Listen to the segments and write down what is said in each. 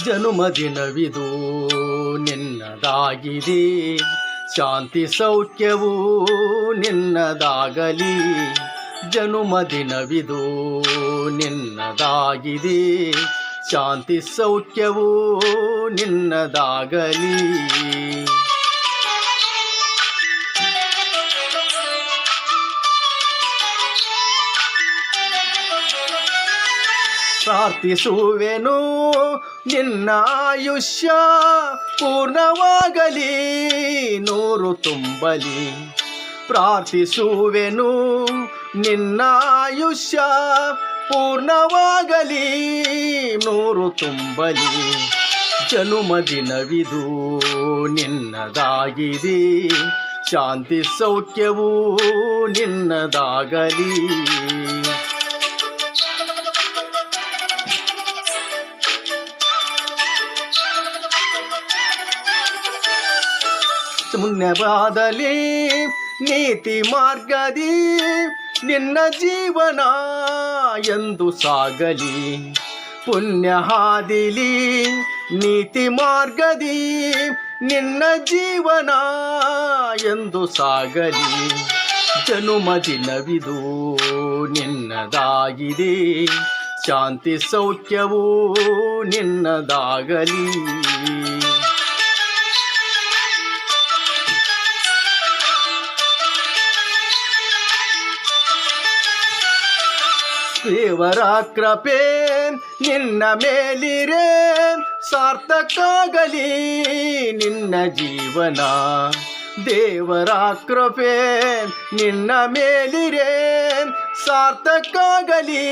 ಜನುಮದಿನವಿದು ನಿನ್ನದಾಗಿದೆ, ಶಾಂತಿ ಸೌಖ್ಯವೂ ನಿನ್ನದಾಗಲಿ. ಜನುಮದಿನವಿದು ನಿನ್ನದಾಗಿದೆ, ಶಾಂತಿ ಸೌಖ್ಯವೂ ನಿನ್ನದಾಗಲಿ. ಪ್ರಾರ್ಥಿಸುವೆನು ನಿನ್ನ ಆಯುಷ್ಯ ಪೂರ್ಣವಾಗಲಿ, ನೂರು ತುಂಬಲಿ. ಪ್ರಾರ್ಥಿಸುವೆನು ನಿನ್ನ ಆಯುಷ್ಯ ಪೂರ್ಣವಾಗಲಿ, ನೂರು ತುಂಬಲಿ. ಜನುಮದಿನವಿದು ನಿನ್ನದಾಗಿದೆ, ಶಾಂತಿ ಸೌಖ್ಯವೂ ನಿನ್ನದಾಗಲಿ. ಪುಣ್ಯವಾದಲಿ ನೀತಿ ಮಾರ್ಗದಿ ನಿನ್ನ ಜೀವನ ಎಂದು ಸಾಗಲಿ. ಪುಣ್ಯ ಹಾದಿಲಿ ನೀತಿ ಮಾರ್ಗದಿ ನಿನ್ನ ಜೀವನ ಎಂದು ಸಾಗಲಿ. ಜನುಮದಿನವಿದು ನಿನ್ನದಾಗಿದೆ, ಶಾಂತಿ ಸೌಖ್ಯವೂ ನಿನ್ನದಾಗಲಿ. ದೇವರ ಕೃಪೆ ನಿನ್ನ ಮೇಲಿರೆ ಸಾರ್ಥಕಾಗಲಿ ನಿನ್ನ ಜೀವನ. ದೇವರ ಕೃಪೆ ನಿನ್ನ ಮೇಲಿರೆ ಸಾರ್ಥಕಾಗಲಿ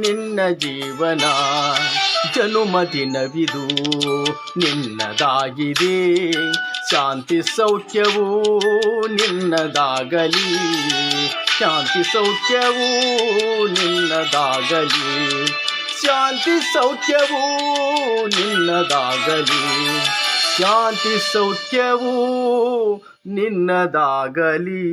ನಿನ್ನ ಜೀವನ. ಜನುಮದಿನವಿದು ನಿನ್ನದಾಗಿದೆ, ಶಾಂತಿ ಸೌಖ್ಯವೂ ನಿನ್ನದಾಗಲಿ. ಶಾಂತಿ ಸೌಖ್ಯವೂ ನಿನ್ನದಾಗಲಿ, ಶಾಂತಿ ಸೌಖ್ಯವೂ ನಿನ್ನದಾಗಲಿ, ಶಾಂತಿ ಸೌಖ್ಯವೂ ನಿನ್ನದಾಗಲಿ.